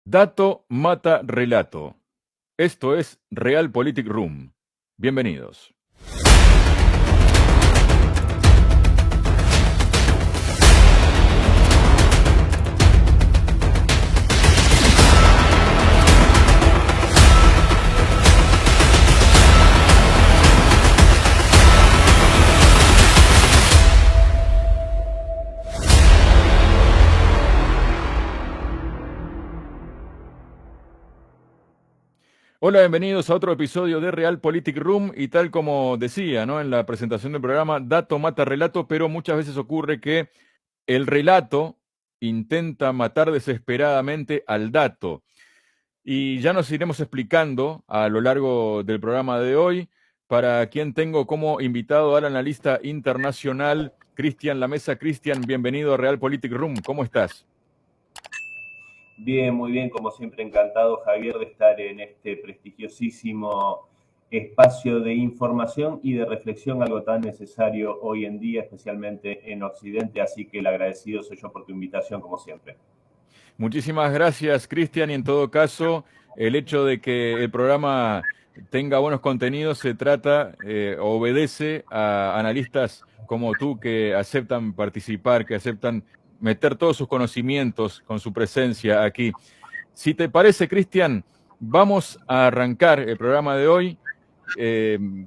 Dato mata relato. Esto es Realpolitik Room. Bienvenidos. Hola, bienvenidos a otro episodio de Realpolitik Room y tal como decía, ¿no?, en la presentación del programa, dato mata relato, pero muchas veces ocurre que el relato intenta matar desesperadamente al dato. Y ya nos iremos explicando a lo largo del programa de hoy, para quien tengo como invitado al analista internacional Cristian Lamesa. Cristian, bienvenido a Realpolitik Room. ¿Cómo estás? Bien, muy bien, como siempre encantado, Javier, de estar en este prestigiosísimo espacio de información y de reflexión, algo tan necesario hoy en día, especialmente en Occidente, así que el agradecido soy yo por tu invitación, como siempre. Muchísimas gracias, Cristian, y en todo caso, el hecho de que el programa tenga buenos contenidos se trata, obedece a analistas como tú que aceptan participar, que aceptan meter todos sus conocimientos con su presencia aquí. Si te parece, Cristian, vamos a arrancar el programa de hoy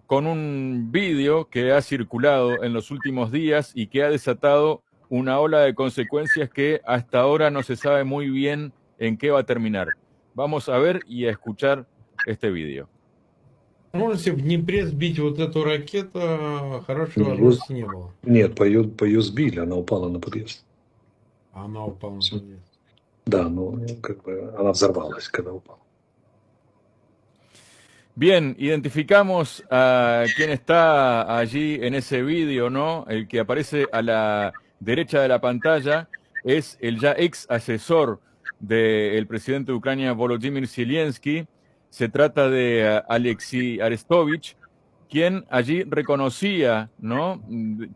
con un vídeo que ha circulado en los últimos días y que ha desatado una ola de consecuencias que hasta ahora no se sabe muy bien en qué va a terminar. Vamos a ver y a escuchar este vídeo. Можете в Днепре сбить вот эту ракету, хорошей возможности не было. Нет, по ее сбили, она упала на подъезд. Она упала на подъезд. Да, но как бы она взорвалась, когда упала. Bien, identificamos a quien está allí en ese vídeo, ¿no? El que aparece a la derecha de la pantalla es el ya ex asesor del presidente de Ucrania, Volodymyr Zelensky. Se trata de Alexei Arestovich, quien allí reconocía, ¿no?,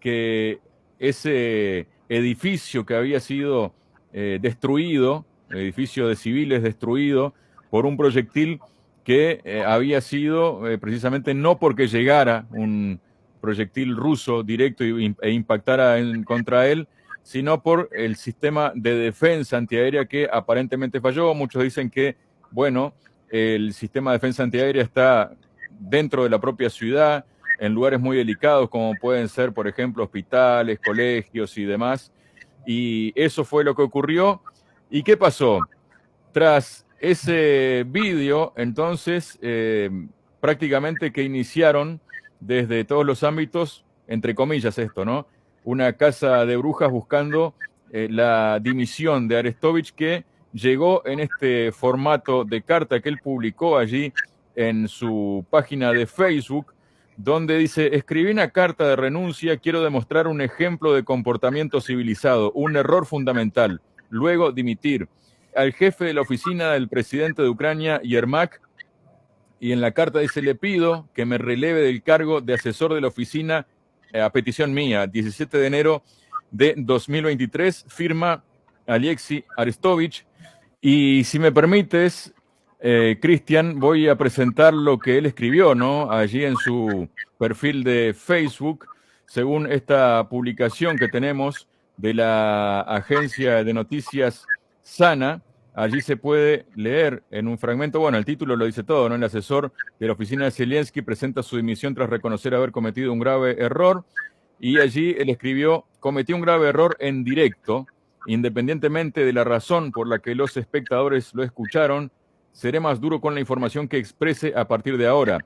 que ese edificio que había sido destruido, edificio de civiles destruido por un proyectil que había sido precisamente no porque llegara un proyectil ruso directo e impactara contra él, sino por el sistema de defensa antiaérea que aparentemente falló. Muchos dicen que, bueno, el sistema de defensa antiaérea está dentro de la propia ciudad, en lugares muy delicados como pueden ser, por ejemplo, hospitales, colegios y demás. Y eso fue lo que ocurrió. ¿Y qué pasó? Tras ese vídeo, entonces, prácticamente que iniciaron desde todos los ámbitos, entre comillas esto, ¿no?, una casa de brujas buscando la dimisión de Arestovich, que llegó en este formato de carta que él publicó allí en su página de Facebook, donde dice: escribí una carta de renuncia, quiero demostrar un ejemplo de comportamiento civilizado, un error fundamental, luego dimitir. Al jefe de la oficina del presidente de Ucrania, Yermak, y en la carta dice: le pido que me releve del cargo de asesor de la oficina a petición mía, 17 de enero de 2023, firma Alexei Arestovich. Y si me permites, Cristian, voy a presentar lo que él escribió, ¿no?, allí en su perfil de Facebook, según esta publicación que tenemos de la agencia de noticias Sana. Allí se puede leer en un fragmento, bueno, el título lo dice todo, ¿no? El asesor de la oficina de Zelensky presenta su dimisión tras reconocer haber cometido un grave error. Y allí él escribió: cometí un grave error en directo, independientemente de la razón por la que los espectadores lo escucharon. Seré más duro con la información que exprese a partir de ahora.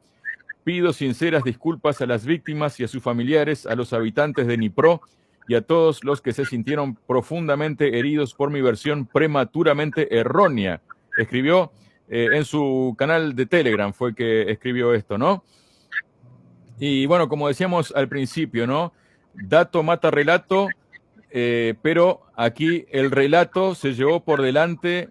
Pido sinceras disculpas a las víctimas y a sus familiares, a los habitantes de Dnipro y a todos los que se sintieron profundamente heridos por mi versión prematuramente errónea. Escribió en su canal de Telegram, fue que escribió esto, ¿no? Y bueno, como decíamos al principio, ¿no?, dato mata relato, pero aquí el relato se llevó por delante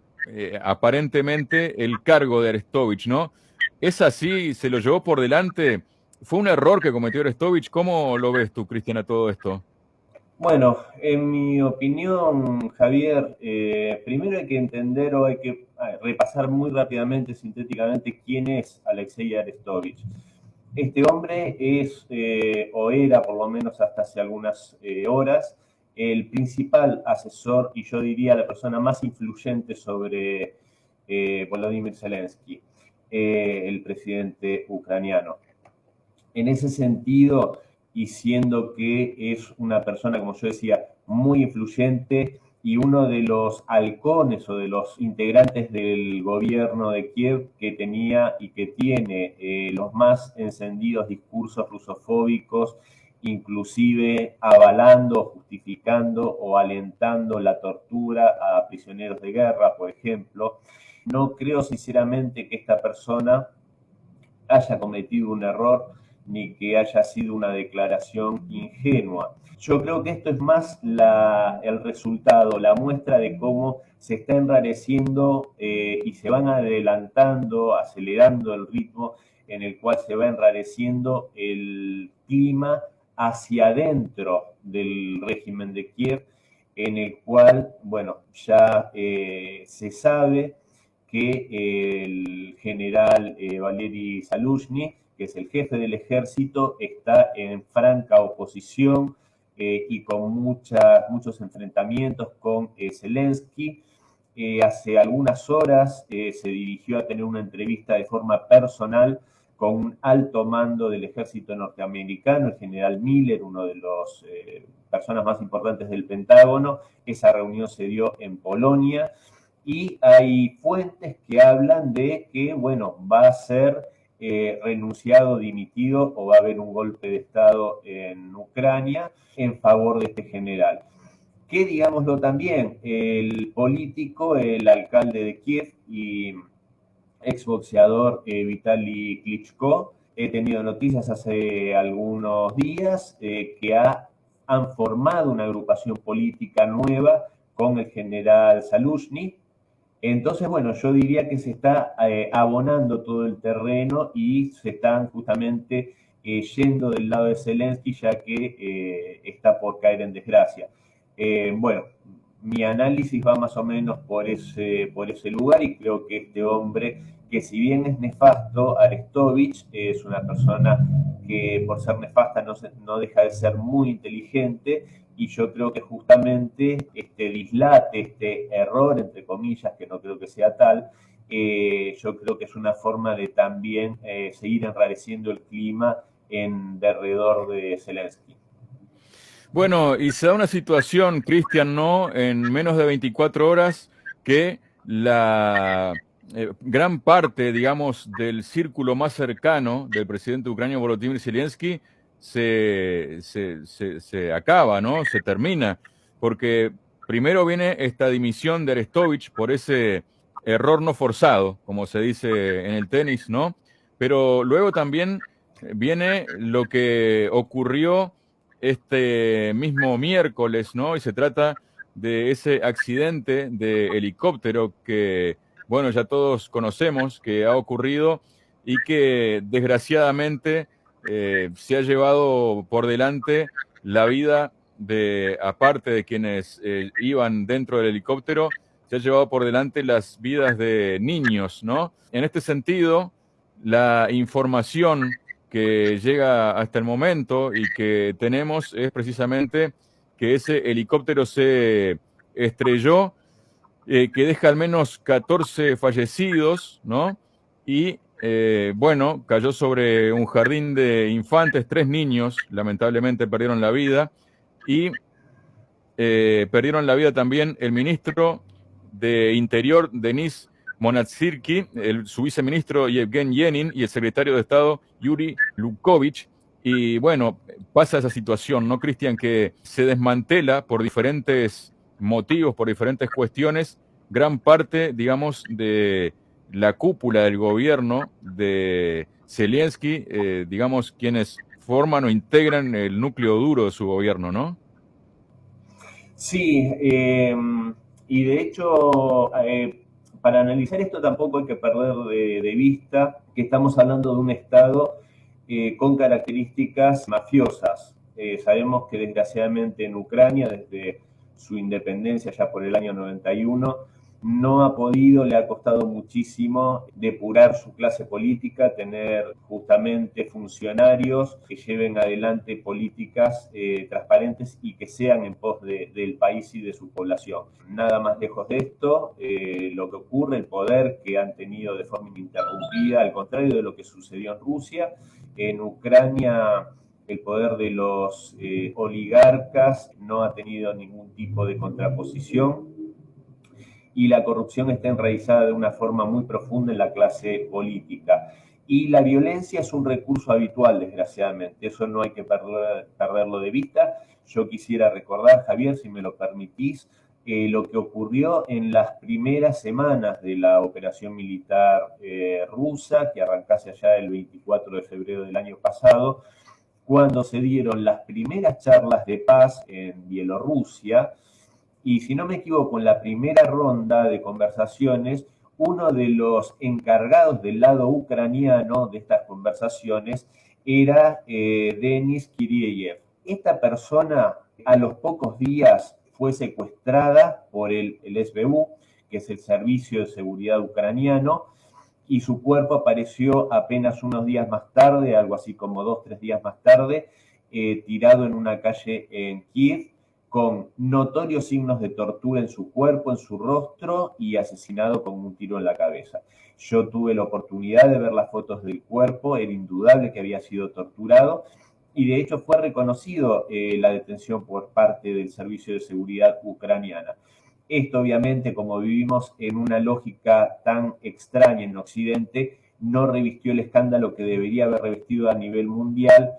aparentemente el cargo de Arestovich, ¿no? ¿Es así? ¿Se lo llevó por delante? ¿Fue un error que cometió Arestovich? ¿Cómo lo ves tú, Cristian, a todo esto? Bueno, en mi opinión, Javier, primero hay que entender o hay que repasar muy rápidamente, sintéticamente, quién es Alexei Arestovich. Este hombre es, o era por lo menos hasta hace algunas horas, el principal asesor y yo diría la persona más influyente sobre Volodymyr Zelensky, el presidente ucraniano. En ese sentido, y siendo que es una persona, como yo decía, muy influyente y uno de los halcones o de los integrantes del gobierno de Kiev que tenía y que tiene los más encendidos discursos rusofóbicos, inclusive avalando, justificando o alentando la tortura a prisioneros de guerra, por ejemplo. No creo sinceramente que esta persona haya cometido un error ni que haya sido una declaración ingenua. Yo creo que esto es más el resultado, la muestra de cómo se está enrareciendo y se van adelantando, acelerando el ritmo en el cual se va enrareciendo el clima hacia adentro del régimen de Kiev, en el cual, bueno, ya se sabe que el general Valery Zaluzhny, que es el jefe del ejército, está en franca oposición y con muchos enfrentamientos con Zelensky. Hace algunas horas se dirigió a tener una entrevista de forma personal con un alto mando del ejército norteamericano, el general Miller, uno de los personas más importantes del Pentágono. Esa reunión se dio en Polonia y hay fuentes que hablan de que, bueno, va a ser renunciado, dimitido o va a haber un golpe de Estado en Ucrania en favor de este general. Que, digámoslo también, el político, el alcalde de Kiev y exboxeador Vitaly Klitschko, he tenido noticias hace algunos días que han formado una agrupación política nueva con el general Zaluzhny. Entonces, bueno, yo diría que se está abonando todo el terreno y se están justamente yendo del lado de Zelensky, ya que está por caer en desgracia. Bueno, mi análisis va más o menos por ese lugar y creo que este hombre, que si bien es nefasto, Arestovich es una persona que por ser nefasta no deja de ser muy inteligente y yo creo que justamente este dislate, este error, entre comillas, que no creo que sea tal, yo creo que es una forma de también seguir enrareciendo el clima en derredor de Zelensky. Bueno, y se da una situación, Cristian, ¿no? En menos de 24 horas que la gran parte, digamos, del círculo más cercano del presidente ucraniano Volodymyr Zelensky se acaba, ¿no? Se termina, porque primero viene esta dimisión de Arestovich por ese error no forzado, como se dice en el tenis, ¿no? Pero luego también viene lo que ocurrió este mismo miércoles, ¿no? Y se trata de ese accidente de helicóptero que, bueno, ya todos conocemos que ha ocurrido y que desgraciadamente se ha llevado por delante la vida de, aparte de quienes iban dentro del helicóptero, se ha llevado por delante las vidas de niños, ¿no? En este sentido, la información que llega hasta el momento y que tenemos es precisamente que ese helicóptero se estrelló, que deja al menos 14 fallecidos, ¿no? Y bueno, cayó sobre un jardín de infantes, 3 niños lamentablemente perdieron la vida y perdieron la vida también el ministro de Interior, Denis Monastirski, su viceministro Yevgeny Yenin y el secretario de Estado Yuri Lukovich. Y bueno, pasa esa situación, ¿no, Cristian? Que se desmantela por diferentes motivos, por diferentes cuestiones, gran parte, digamos, de la cúpula del gobierno de Zelensky, digamos, quienes forman o integran el núcleo duro de su gobierno, ¿no? Sí, y de hecho, para analizar esto tampoco hay que perder de vista que estamos hablando de un Estado con características mafiosas. Sabemos que desgraciadamente en Ucrania, desde su independencia ya por el año 91, no ha podido, le ha costado muchísimo depurar su clase política, tener justamente funcionarios que lleven adelante políticas transparentes y que sean en pos del país y de su población. Nada más lejos de esto, lo que ocurre, el poder que han tenido de forma ininterrumpida, al contrario de lo que sucedió en Rusia, en Ucrania el poder de los oligarcas no ha tenido ningún tipo de contraposición, y la corrupción está enraizada de una forma muy profunda en la clase política. Y la violencia es un recurso habitual, desgraciadamente. Eso no hay que perderlo de vista. Yo quisiera recordar, Javier, si me lo permitís, lo que ocurrió en las primeras semanas de la operación militar rusa, que arrancase allá el 24 de febrero del año pasado, cuando se dieron las primeras charlas de paz en Bielorrusia. Y si no me equivoco, en la primera ronda de conversaciones, uno de los encargados del lado ucraniano de estas conversaciones era Denis Kirieyev. Esta persona a los pocos días fue secuestrada por el SBU, que es el Servicio de Seguridad Ucraniano, y su cuerpo apareció apenas unos días más tarde, algo así como 2-3 días más tarde, tirado en una calle en Kiev, con notorios signos de tortura en su cuerpo, en su rostro, y asesinado con un tiro en la cabeza. Yo tuve la oportunidad de ver las fotos del cuerpo, era indudable que había sido torturado, y de hecho fue reconocido la detención por parte del Servicio de Seguridad ucraniana. Esto obviamente, como vivimos en una lógica tan extraña en Occidente, no revistió el escándalo que debería haber revestido a nivel mundial,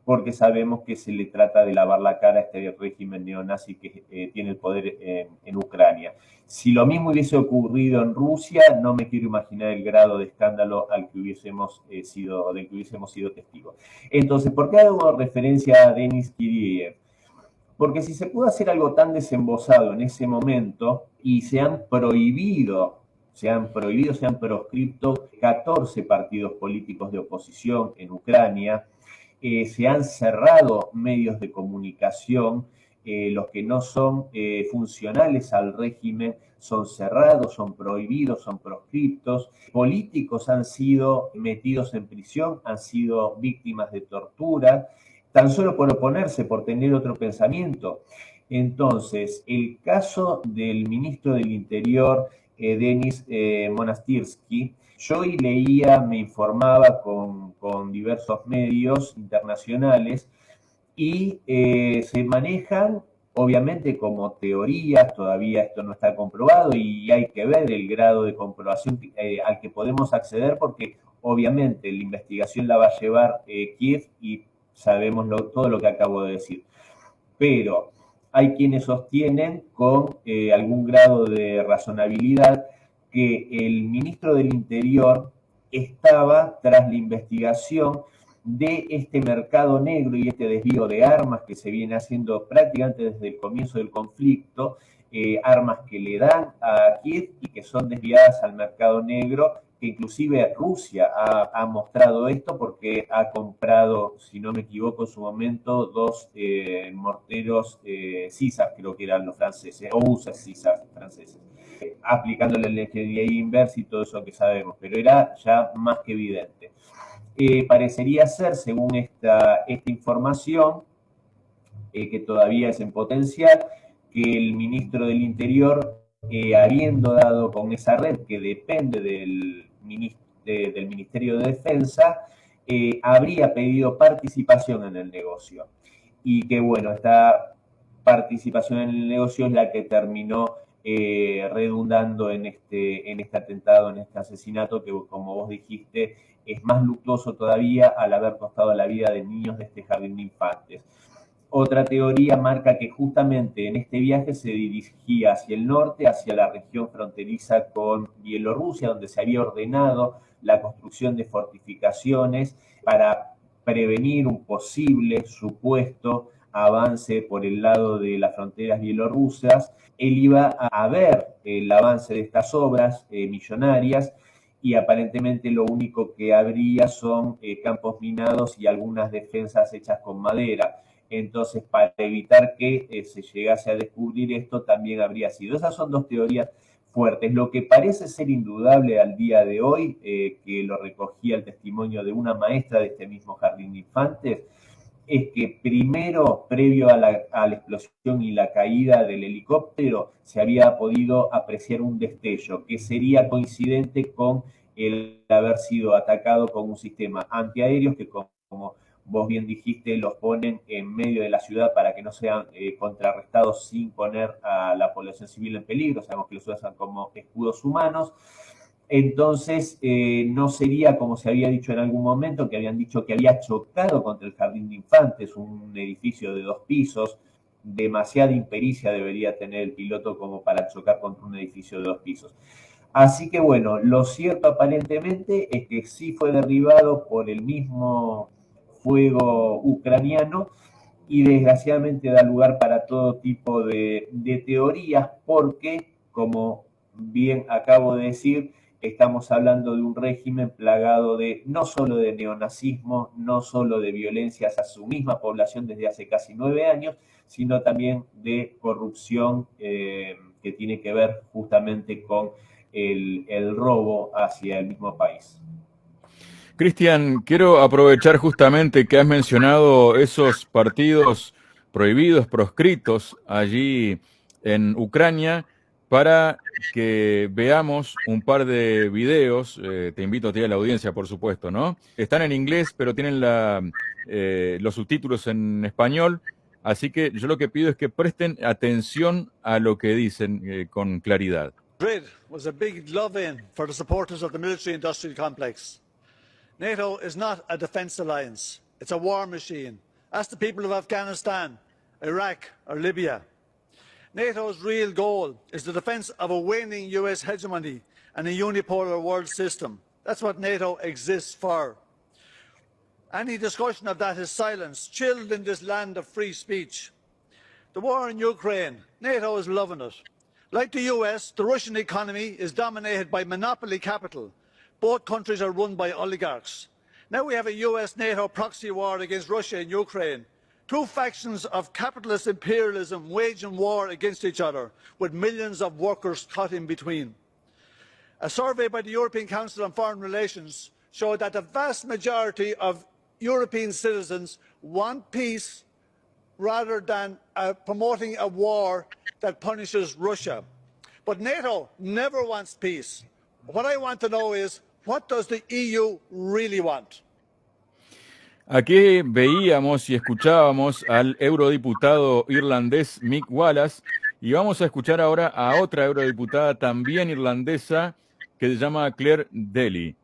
porque sabemos que se le trata de lavar la cara a este régimen neonazi que tiene el poder en Ucrania. Si lo mismo hubiese ocurrido en Rusia, no me quiero imaginar el grado de escándalo del que hubiésemos sido testigos. Entonces, ¿por qué hago referencia a Denis Kirieyev? Porque si se pudo hacer algo tan desembosado en ese momento y se han proscripto 14 partidos políticos de oposición en Ucrania, se han cerrado medios de comunicación, los que no son funcionales al régimen son cerrados, son prohibidos, son proscriptos. Políticos han sido metidos en prisión, han sido víctimas de tortura, tan solo por oponerse, por tener otro pensamiento. Entonces, el caso del ministro del Interior, Denis Monastirsky, yo hoy leía, me informaba con diversos medios internacionales y se manejan, obviamente, como teorías. Todavía esto no está comprobado y hay que ver el grado de comprobación al que podemos acceder, porque obviamente la investigación la va a llevar Kiev y sabemos todo lo que acabo de decir. Pero hay quienes sostienen con algún grado de razonabilidad que el ministro del Interior estaba tras la investigación de este mercado negro y este desvío de armas que se viene haciendo prácticamente desde el comienzo del conflicto, armas que le dan a Kiev y que son desviadas al mercado negro, que inclusive Rusia ha mostrado esto porque ha comprado, si no me equivoco, en su momento 2 morteros CISAR, creo que eran los franceses, o USA CISAR franceses, aplicándole la ingeniería inversa y todo eso que sabemos, pero era ya más que evidente. Parecería ser, según esta información, que todavía es en potencial, que el ministro del Interior, habiendo dado con esa red que depende del Ministerio de Defensa, habría pedido participación en el negocio. Y que bueno, esta participación en el negocio es la que terminó redundando en este atentado, en este asesinato, que como vos dijiste, es más luctuoso todavía al haber costado la vida de niños de este jardín de infantes. Otra teoría marca que justamente en este viaje se dirigía hacia el norte, hacia la región fronteriza con Bielorrusia, donde se había ordenado la construcción de fortificaciones para prevenir un posible supuesto avance por el lado de las fronteras bielorrusas. Él iba a ver el avance de estas obras millonarias, y aparentemente lo único que habría son campos minados y algunas defensas hechas con madera. Entonces, para evitar que se llegase a descubrir esto, también habría sido. Esas son dos teorías fuertes. Lo que parece ser indudable al día de hoy, que lo recogía el testimonio de una maestra de este mismo jardín de infantes, es que primero, previo a la explosión y la caída del helicóptero, se había podido apreciar un destello que sería coincidente con el haber sido atacado con un sistema antiaéreo que, como vos bien dijiste, los ponen en medio de la ciudad para que no sean contrarrestados sin poner a la población civil en peligro. Sabemos que los usan como escudos humanos. Entonces, no sería como se había dicho en algún momento, que habían dicho que había chocado contra el Jardín de Infantes, un edificio de 2 pisos. Demasiada impericia debería tener el piloto como para chocar contra un edificio de 2 pisos. Así que bueno, lo cierto aparentemente es que sí fue derribado por el mismo fuego ucraniano y desgraciadamente da lugar para todo tipo de teorías porque, como bien acabo de decir, estamos hablando de un régimen plagado de no solo de neonazismo, no solo de violencias a su misma población desde hace casi 9 años, sino también de corrupción que tiene que ver justamente con el robo hacia el mismo país. Cristian, quiero aprovechar justamente que has mencionado esos partidos prohibidos, proscritos allí en Ucrania, para que veamos un par de videos. Te invito a ti a la audiencia, por supuesto, ¿no? Están en inglés, pero tienen los subtítulos en español, así que yo lo que pido es que presten atención a lo que dicen con claridad. Madrid was a big love-in for the supporters of the military-industrial complex. NATO is not a defence alliance. It's a war machine. Ask the people of Afghanistan, Iraq or Libya. NATO's real goal is the defence of a waning US hegemony and a unipolar world system. That's what NATO exists for. Any discussion of that is silenced, chilled in this land of free speech. The war in Ukraine, NATO is loving it. Like the US, the Russian economy is dominated by monopoly capital. Both countries are run by oligarchs. Now we have a US-NATO proxy war against Russia and Ukraine. Two factions of capitalist imperialism waging war against each other, with millions of workers caught in between. A survey by the European Council on Foreign Relations showed that the vast majority of European citizens want peace rather than promoting a war that punishes Russia. But NATO never wants peace. What I want to know is, what does the EU really want? Aquí veíamos y escuchábamos al eurodiputado irlandés Mick Wallace y vamos a escuchar ahora a otra eurodiputada también irlandesa que se llama Claire Daly.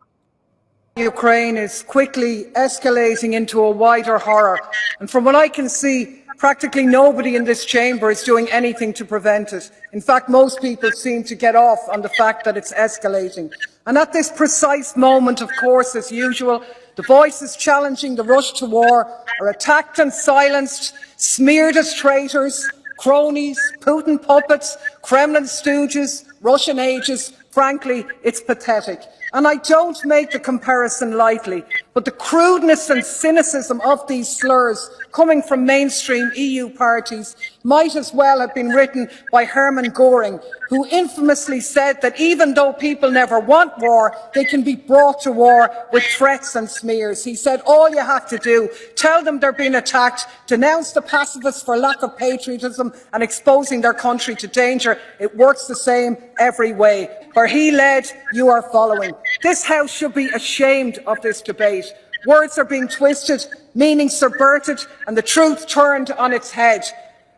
Ukraine is quickly escalating into a wider horror, and from what I can see, practically nobody in this chamber is doing anything to prevent it. In fact, most people seem to get off on the fact that it's escalating. And at this precise moment, of course, as usual, the voices challenging the rush to war are attacked and silenced, smeared as traitors, cronies, Putin puppets, Kremlin stooges, Russian ages. Frankly, it's pathetic. And I don't make the comparison lightly, but the crudeness and cynicism of these slurs coming from mainstream EU parties might as well have been written by Hermann Göring, who infamously said that even though people never want war, they can be brought to war with threats and smears. He said, all you have to do, tell them they're being attacked, denounce the pacifists for lack of patriotism and exposing their country to danger. It works the same every way. Where he led, you are following. This House should be ashamed of this debate. Words are being twisted, meaning subverted, and the truth turned on its head.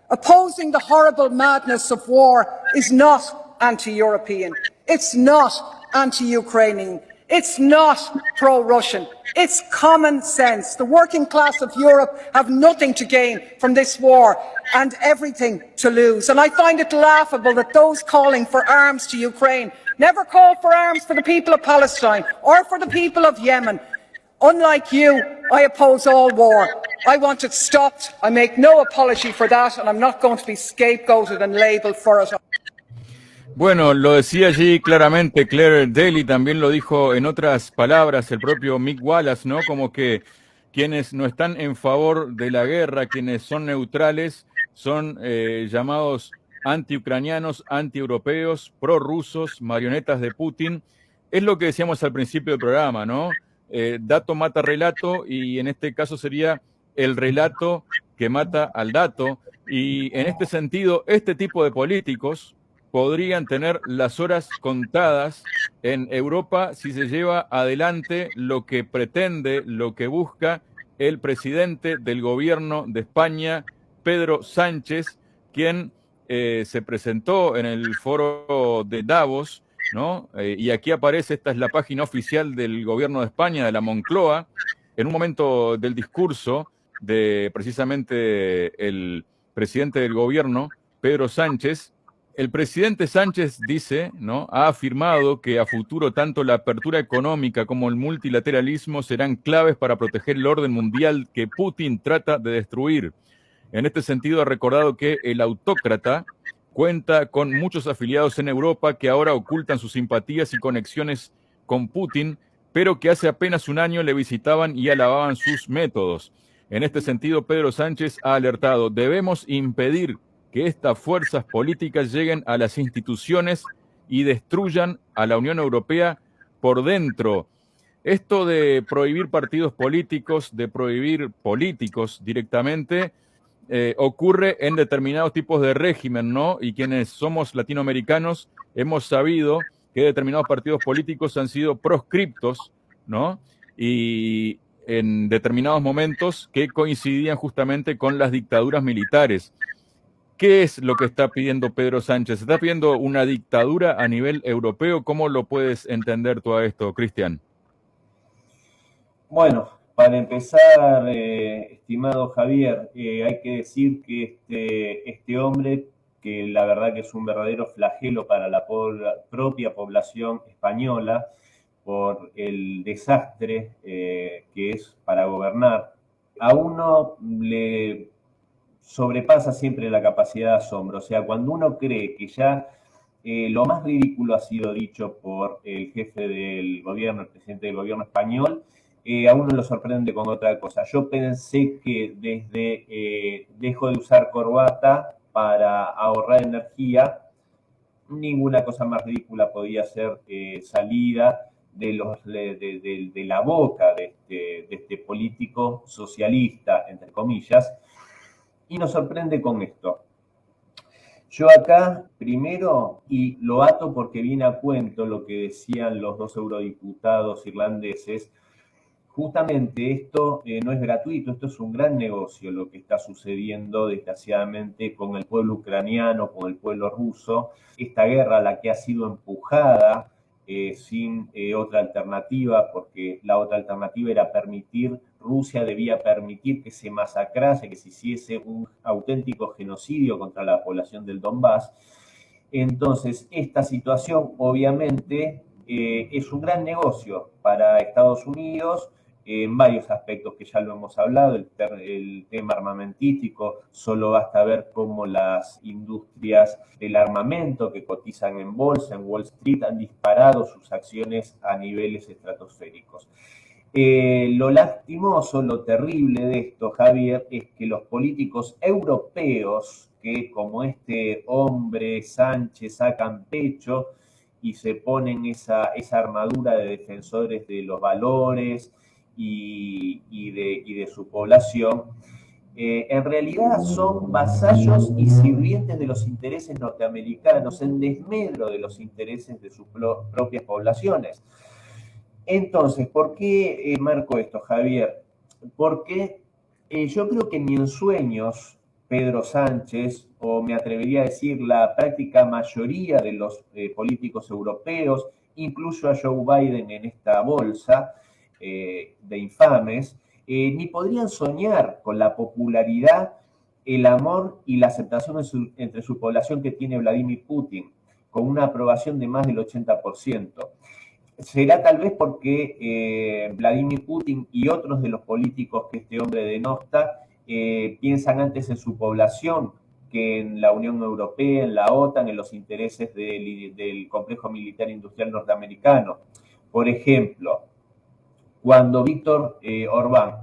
Opposing the horrible madness of war is not anti-European. It's not anti-Ukrainian. It's not pro-Russian. It's common sense. The working class of Europe have nothing to gain from this war and everything to lose. And I find it laughable that those calling for arms to Ukraine never called for arms for the people of Palestine or for the people of Yemen. Unlike you, I oppose all war. I want it stopped. I make no apology for that, and I'm not going to be scapegoated and labelled for it. Bueno, lo decía allí claramente Claire Daly, también lo dijo en otras palabras el propio Mick Wallace, ¿no? Como que quienes no están en favor de la guerra, quienes son neutrales, son llamados anti-ucranianos, anti-europeos, prorrusos, marionetas de Putin. Es lo que decíamos al principio del programa, ¿no? Dato mata relato, y en este caso sería el relato que mata al dato. Y en este sentido, este tipo de políticos podrían tener las horas contadas en Europa si se lleva adelante lo que pretende, lo que busca el presidente del gobierno de España, Pedro Sánchez, quien se presentó en el foro de Davos, ¿no? Y aquí aparece, esta es la página oficial del gobierno de España, de la Moncloa, en un momento del discurso de precisamente el presidente del gobierno, Pedro Sánchez. El presidente Sánchez dice, ¿no?, ha afirmado que a futuro tanto la apertura económica como el multilateralismo serán claves para proteger el orden mundial que Putin trata de destruir. En este sentido, ha recordado que el autócrata cuenta con muchos afiliados en Europa que ahora ocultan sus simpatías y conexiones con Putin, pero que hace apenas un año le visitaban y alababan sus métodos. En este sentido, Pedro Sánchez ha alertado: debemos impedir que estas fuerzas políticas lleguen a las instituciones y destruyan a la Unión Europea por dentro. Esto de prohibir partidos políticos, de prohibir políticos directamente, ocurre en determinados tipos de régimen, ¿no? Y quienes somos latinoamericanos hemos sabido que determinados partidos políticos han sido proscriptos, ¿no? Y en determinados momentos que coincidían justamente con las dictaduras militares. ¿Qué es lo que está pidiendo Pedro Sánchez? ¿Está pidiendo una dictadura a nivel europeo? ¿Cómo lo puedes entender tú a esto, Cristian? Bueno, para empezar, estimado Javier, hay que decir que este hombre, que la verdad que es un verdadero flagelo para la propia población española, por el desastre que es para gobernar, a uno le sobrepasa siempre la capacidad de asombro. O sea, cuando uno cree que ya lo más ridículo ha sido dicho por el jefe del gobierno, el presidente del gobierno español, a uno lo sorprende con otra cosa. Yo pensé que desde dejo de usar corbata para ahorrar energía, ninguna cosa más ridícula podía ser salida de la boca de este político socialista, entre comillas, y nos sorprende con esto. Yo acá, primero, y lo ato porque viene a cuento lo que decían los dos eurodiputados irlandeses, justamente esto no es gratuito, esto es un gran negocio lo que está sucediendo desgraciadamente con el pueblo ucraniano, con el pueblo ruso, esta guerra a la que ha sido empujada sin otra alternativa, porque la otra alternativa era Rusia debía permitir que se masacrase, que se hiciese un auténtico genocidio contra la población del Donbass. Entonces, esta situación obviamente es un gran negocio para Estados Unidos, en varios aspectos que ya lo hemos hablado, el tema armamentístico, solo basta ver cómo las industrias del armamento que cotizan en bolsa, en Wall Street, han disparado sus acciones a niveles estratosféricos. Lo lastimoso, lo terrible de esto, Javier, es que los políticos europeos, que como este hombre Sánchez sacan pecho y se ponen esa armadura de defensores de los valores y de su población, en realidad son vasallos y sirvientes de los intereses norteamericanos en desmedro de los intereses de sus propias poblaciones. Entonces, ¿por qué marco esto, Javier? Porque yo creo que ni en sueños Pedro Sánchez, o me atrevería a decir la práctica mayoría de los políticos europeos, incluyo a Joe Biden en esta bolsa de infames, ni podrían soñar con la popularidad, el amor y la aceptación entre su población que tiene Vladimir Putin, con una aprobación de más del 80%. Será tal vez porque Vladimir Putin y otros de los políticos que este hombre denosta piensan antes en su población que en la Unión Europea, en la OTAN, en los intereses del complejo militar industrial norteamericano. Por ejemplo, cuando Víctor Orbán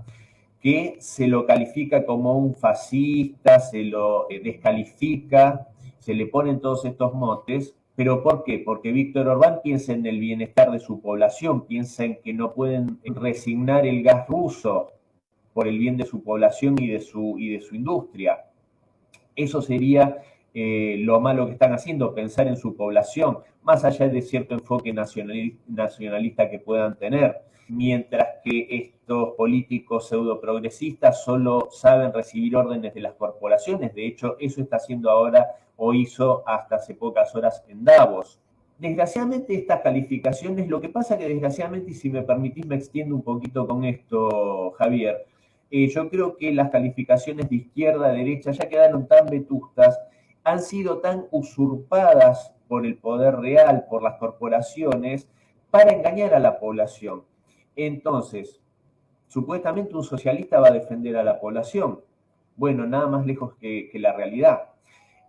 que se lo califica como un fascista, se lo descalifica, se le ponen todos estos motes. ¿Pero por qué? Porque Víctor Orbán piensa en el bienestar de su población, piensa en que no pueden resignar el gas ruso por el bien de su población y de su industria. Eso sería lo malo que están haciendo, pensar en su población, más allá de cierto enfoque nacionalista que puedan tener. Mientras que estos políticos pseudoprogresistas solo saben recibir órdenes de las corporaciones. De hecho, eso está haciendo ahora o hizo hasta hace pocas horas en Davos. Desgraciadamente estas calificaciones, lo que pasa que desgraciadamente, y si me permitís me extiendo un poquito con esto, Javier, yo creo que las calificaciones de izquierda, derecha ya quedaron tan vetustas, han sido tan usurpadas por el poder real, por las corporaciones, para engañar a la población. Entonces, supuestamente un socialista va a defender a la población. Bueno, nada más lejos que la realidad.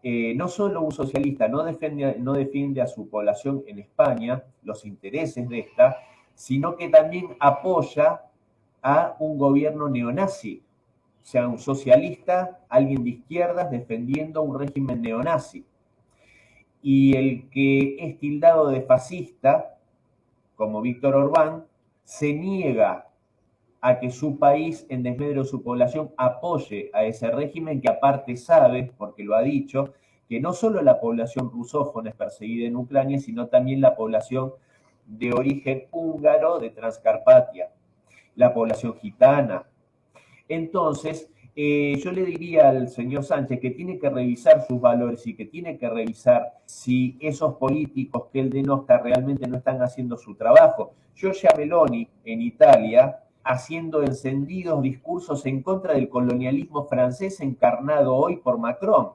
No solo un socialista no defiende a su población en España, los intereses de esta, sino que también apoya a un gobierno neonazi. O sea, un socialista, alguien de izquierdas defendiendo un régimen neonazi. Y el que es tildado de fascista, como Víctor Orbán, se niega a que su país, en desmedro de su población, apoye a ese régimen que aparte sabe, porque lo ha dicho, que no solo la población rusófona es perseguida en Ucrania, sino también la población de origen húngaro de Transcarpatia, la población gitana. Entonces, yo le diría al señor Sánchez que tiene que revisar sus valores y que tiene que revisar si esos políticos que él denosta realmente no están haciendo su trabajo. Giorgia Meloni en Italia haciendo encendidos discursos en contra del colonialismo francés encarnado hoy por Macron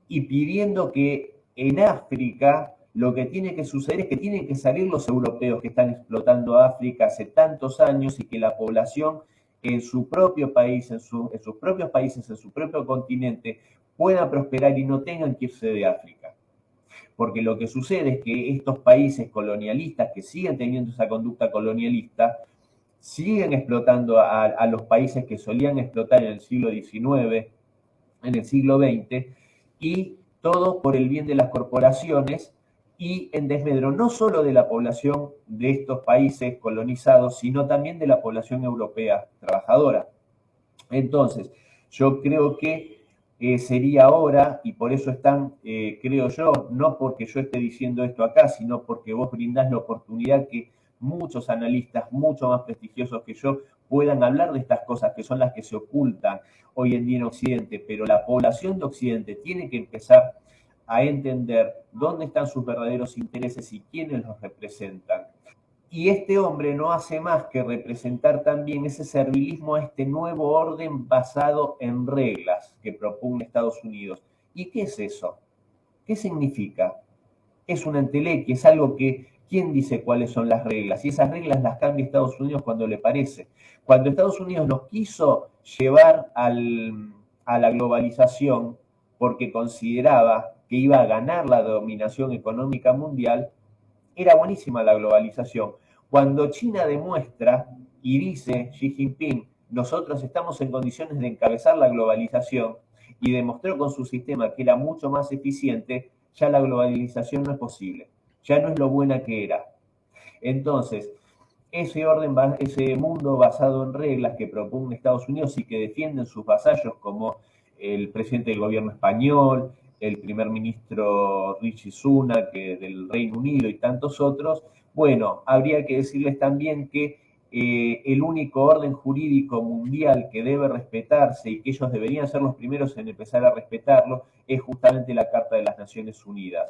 y pidiendo que en África lo que tiene que suceder es que tienen que salir los europeos que están explotando África hace tantos años y que la población en su propio país, en sus propios países, en su propio continente, pueda prosperar y no tengan que irse de África. Porque lo que sucede es que estos países colonialistas que siguen teniendo esa conducta colonialista, siguen explotando a los países que solían explotar en el siglo XIX, en el siglo XX, y todo por el bien de las corporaciones y en desmedro no solo de la población de estos países colonizados, sino también de la población europea trabajadora. Entonces, yo creo que sería hora, y por eso están, creo yo, no porque yo esté diciendo esto acá, sino porque vos brindás la oportunidad que muchos analistas, mucho más prestigiosos que yo, puedan hablar de estas cosas que son las que se ocultan hoy en día en Occidente, pero la población de Occidente tiene que empezar a entender dónde están sus verdaderos intereses y quiénes los representan. Y este hombre no hace más que representar también ese servilismo a este nuevo orden basado en reglas que propone Estados Unidos. ¿Y qué es eso? ¿Qué significa? Es una entelequia, es algo que, ¿quién dice cuáles son las reglas? Y esas reglas las cambia Estados Unidos cuando le parece. Cuando Estados Unidos nos quiso llevar a la globalización porque consideraba que iba a ganar la dominación económica mundial, era buenísima la globalización. Cuando China demuestra y dice Xi Jinping, nosotros estamos en condiciones de encabezar la globalización y demostró con su sistema que era mucho más eficiente, ya la globalización no es posible, ya no es lo buena que era. Entonces, ese mundo basado en reglas que propone Estados Unidos y que defienden sus vasallos como el presidente del gobierno español, el primer ministro Rishi Sunak del Reino Unido y tantos otros, bueno, habría que decirles también que el único orden jurídico mundial que debe respetarse y que ellos deberían ser los primeros en empezar a respetarlo es justamente la Carta de las Naciones Unidas.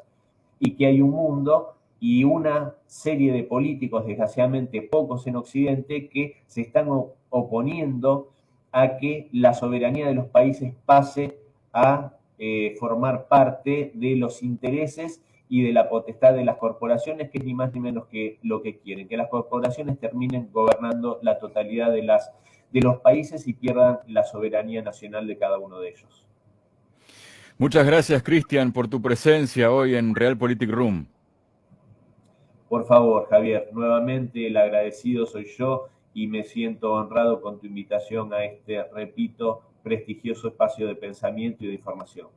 Y que hay un mundo y una serie de políticos, desgraciadamente pocos en Occidente, que se están oponiendo a que la soberanía de los países pase a formar parte de los intereses y de la potestad de las corporaciones, que es ni más ni menos que lo que quieren, que las corporaciones terminen gobernando la totalidad de los países y pierdan la soberanía nacional de cada uno de ellos. Muchas gracias, Cristian, por tu presencia hoy en Realpolitik Room. Por favor, Javier, nuevamente el agradecido soy yo y me siento honrado con tu invitación a este, repito, prestigioso espacio de pensamiento y de información.